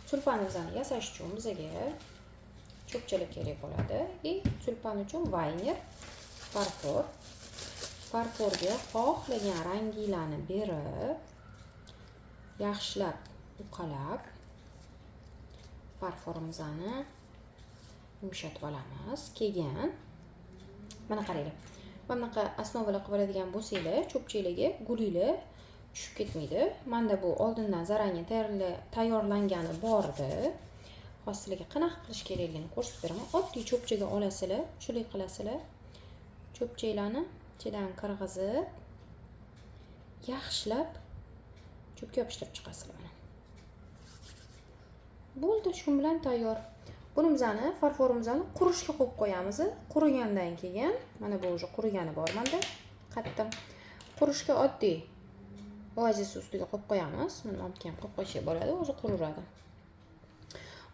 Tulpanimizni yasash uchun bizga cho'pchalik kerak bo'ladi. Tulpan uchun vayner, farfor. Farforga xohlagan ranginglarni berib, yaxshilab uqalab, farforimizni yumshatib olamiz. Keyin mana qaranglar. Bunaqa osnovalar qilib oladigan bo'lsanglar, cho'pchaliga gulinglar tushib ketmaydi. Menda bu oldindan zarangi tayyorlangani bor edi. Hozir sizlarga qanaqa qilish kerakligini ko'rsatib beraman. Oddiy cho'pchaga olasizlar, shunday qilasizlar. Cho'pchaklarni ichidan qirg'izib, yaxshilab cho'pga yopishtirib chiqasizlar mana. Bo'ldi, shu bilan tayyor. Bunimizni farforimizni qurishga qo'yib qo'yamiz. Qurigandan keyin mana bu уже qurigani bor menda. Qattim. Qurishga oddiy oaziz ustiga qo'yib qo'yamiz. Mana bu ham qo'yib qo'ysak bo'ladi, o'zi quraveradi.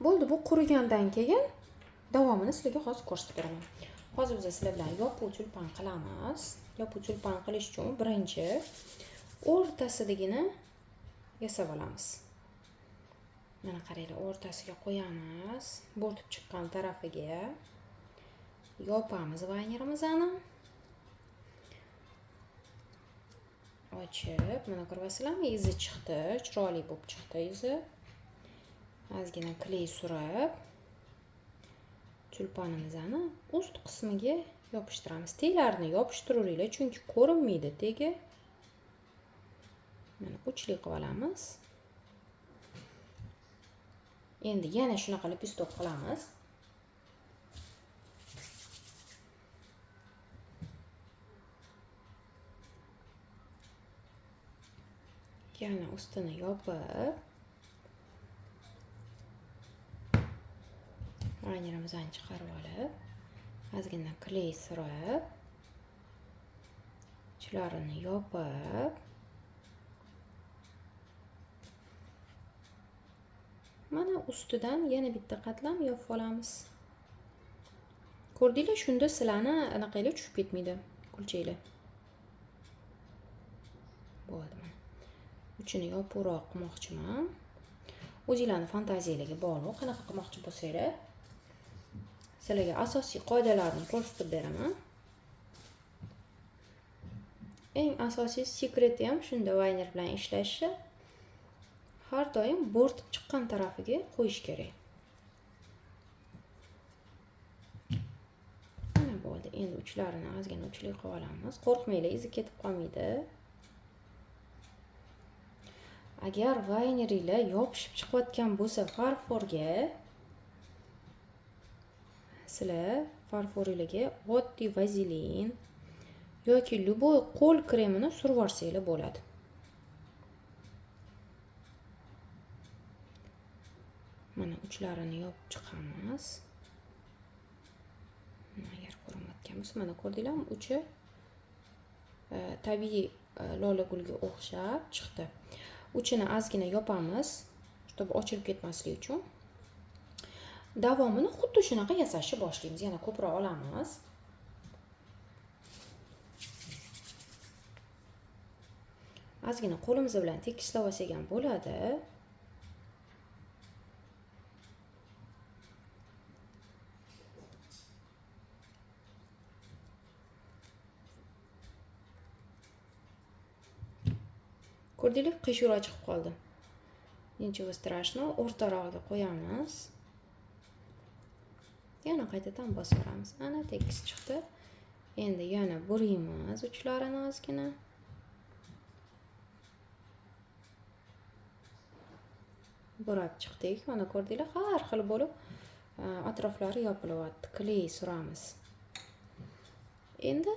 Bo'ldi, bu qurigandan keyin davomini sizlarga hozir ko'rsatib beraman. Hozir biz sizlar bilan yopiq tulpan qilamiz. Yopiq tulpan qilish uchun birinchi o'rtasidagini yasab olamiz. Mana qaranglar, o'rtasiga qo'yamiz. Bo'rtib chiqqan tarafiga yopamiz vaynerimizni. Ochib, mana ko'ryapsizlarmi? Izi chiqdi, chiroyli bo'lib chiqdi izi. Ozgina kley surib, tulpanimizni ust qismiga yopishtiramiz. Tenglarini yopishtiravering, chunki ko'rinmaydi tegi. Mana uchli qilib olamiz. Endi yana shunaqa lipestok qilamiz. Yana ustini yopib, vaynerimizni chiqarib olib, ozgina kley surib, ichlarini yopib, mana ustidan yana bitta qatlam yopib olamiz. Ko'rdinglar, shunda sizlarni anaqanglar tushib ketmaydi, kulchanglar. Bo'ldi mana. Uchini yopiqroq qilmoqchiman. O'zingizlarning fantaziyangizga bog'liq, qanaqa qilmoqchi bo'lsanglar, sizlarga asosiy qoidalarni ko'rsatib beraman. Eng asosiy sekreti ham shunda vayner bilan ishlashi. Har doim bo'rtib chiqqan tarafiga qo'yish kerak. Mana bo'ldi. Endi uchlarini ozgina uchli qilib olamiz. Qo'rqmanglar, izi ketib qolmaydi. Agar vayneringlar yopishib chiqayotgan bo'lsa farforga, sizlar farforinglarga oddiy vazelin yoki любой qo'l kremini surib yuborsanglar bo'ladi. Mana uchlarini yopib chiqamiz. Agar ko'rinmayotgan bo'lsa, mana ko'rdinglarmi? Uchi tabiiy lola gulga o'xshab chiqdi. Uchini ozgina yopamiz, чтобы ochilib ketmasligi uchun. Davomini xuddi shunaqa yasashni boshlaymiz. Yana ko'proq olamiz. Ozgina qo'limiz bilan tekislab olsak ham bo'ladi. Ko'rdinglar, qiyshura chiqib qoldi. Nичего страшного, o'rtarog'iga qo'yamiz. Yana qaytadan bosib olamiz. Ana tekis chiqdi. Endi yana buraymiz uchlarini ozgina. Burab chiqdik. Mana ko'rdinglar, har xil bo'lib atroflari yopilyapti. Kley suramiz. Endi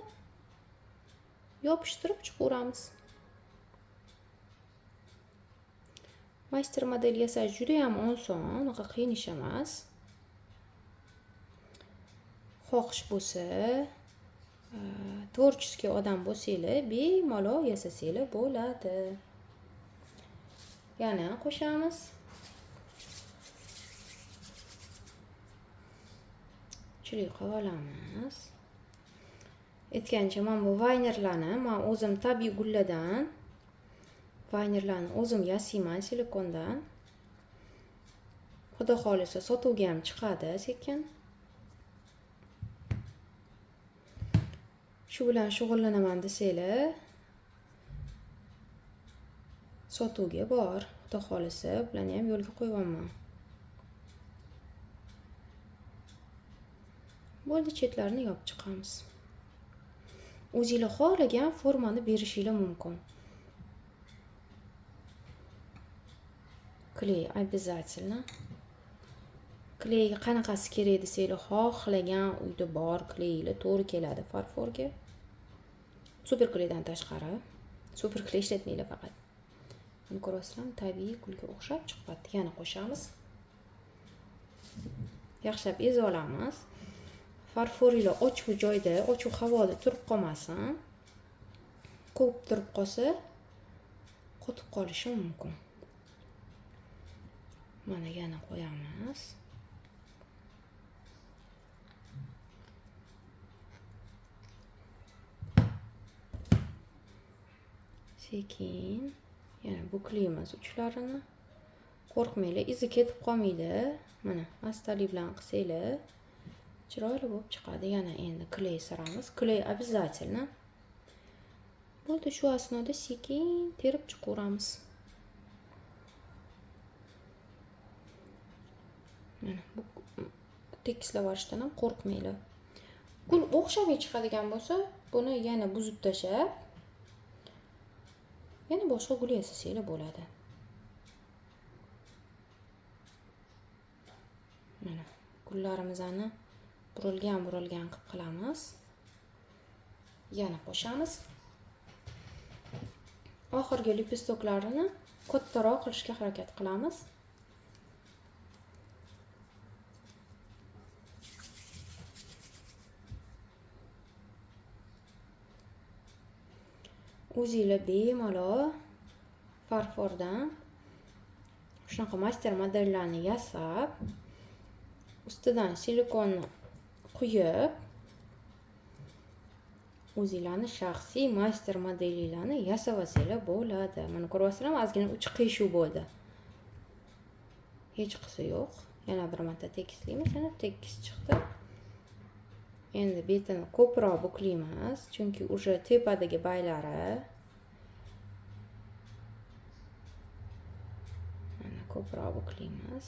yopishtirib chiqaveramiz. Master model yasash juda ham oson, unaqa qiyin ish emas. Xohish bo'lsa, tvorческий odam bo'lsanglar, bemalol yasasanglar bo'ladi. Yana qo'shamiz. Chili qilib olamiz. Aytgancha, men bu vaynerlarni men o'zim tabiiy gullardan vaynerlarni o'zim yasayman silikondan. Xudo xolisa sotuvga ham chiqadi sekin. Shu bilan shug'ullanaman desanglar, sotuvga bor. Xudo xolisa bularni ham yo'lga qo'yibman. Bo'ldi, chetlarini yopib chiqamiz. O'zingizlar xohlagan formani berishinglar mumkin. Kley обязательно. Kleyga qanaqasi kerak desanglar, xohlagan uyda bor kleylar to'g'ri keladi farforga. Super kleydan tashqari. Super kley ishlatmaylar faqat. Buni ko'rasizlarmi? Tabiiy gulga o'xshab chiqibdi. Yana qo'shamiz. Yaxshilab ezib olamiz. Farforinglar ochiq joyda, ochiq havoda turib qolmasin. Ko'p turib qolsa, qotib qolishi mumkin. Mana yana qo'yamiz. Sekin yana buklaymiz uchlarini. Qo'rqmanglar, izi ketib qolmaydi. Mana astalik bilan qilsanglar chiroyli bo'lib chiqadi. Yana endi kley suramiz. Kley обязательно. Bo'ldi, shu asnoda sekin terib chiqaveramiz. Mana bu tekislavorishdan ham qo'rqmanglar. Gul o'xshamay chiqadigan bo'lsa, buni yana buzib tashlab, yana boshqa gul yasasanglar bo'ladi. Mana gullarimizni burilgan qilib qilamiz. Yana qo'shamiz. Oxirgi lipistoklarini kattaroq qilishga harakat qilamiz. O'zingizlar bemalol farfordan shunaqa master modellarni yasab, ustidan silikonni quyib, o'zingizlarning shaxsiy master modelinglarni yasab olsanglar bo'ladi. Mana ko'ryapsizlarmi, ozgina uchi qiyshuv bo'ldi. Hech qisi yo'q. Yana bir marta tekislaymiz, yana tekis chiqdi. Endi betini ko'proq buklaymiz, chunki уже tepadagi baylari mana ko'proq buklaymiz.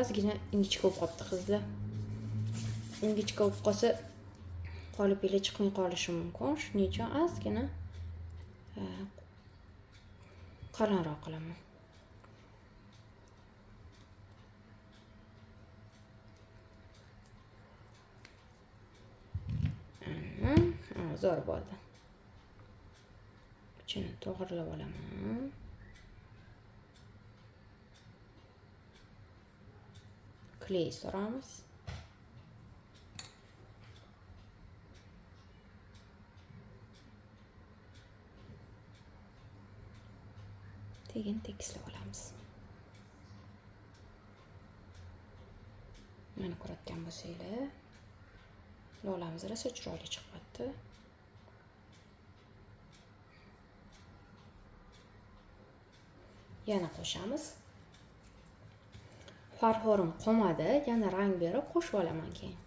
Ozgina ingichka bo'lib qolibdi qizlar. Ingichka bo'lib qolsa qolipinglar chiqmay qolishi mumkin. Shuning uchun ozgina qalinroq qilaman. Zo'r bo'ldi. Ichini to'g'rilab olaman. Kley suramiz. Keyin tekislab olamiz. Mana ko'rayotgan bo'lsanglar, lolamiz rosa chiroyli chiqibdi. Yana qo'shamiz. Farforim qolmadi, yana rang berib qo'shib olaman keyin.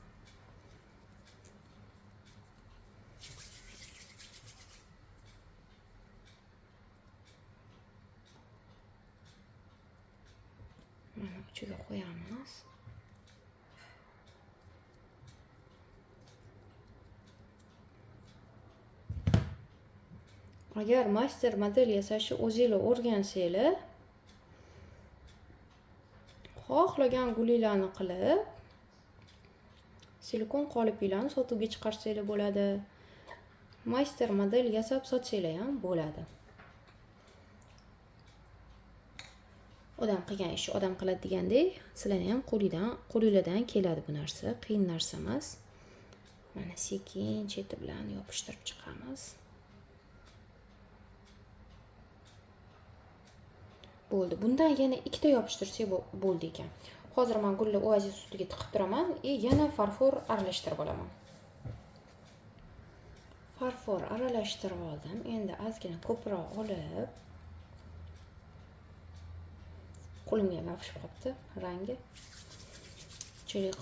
Mana uchiga qo'yamiz. Agar master model yasashni o'zingizlar o'rgansanglar, xohlagan gulinglarni qilib, silikon qolipinglarni sotuvga chiqarsanglar bo'ladi. Master model yasab sotsanglar ham bo'ladi. Odam qilgan ish odam qiladi degandek, sizlarning ham qo'lingizdan keladi bu narsa, qiyin narsa emas. Mana sekin cheti bilan yopishtirib chiqamiz. Bo'ldi. Bundan yana ikkita yopishtirsak bo'ldi ekan. Hozir men gulni oaziz ustiga tiqib turaman va yana farfor aralashtirib olaman. Farfor aralashtirib oldim. Endi ozgina ko'proq olib, qo'limga ham yopishib qolibdi rangi. Chili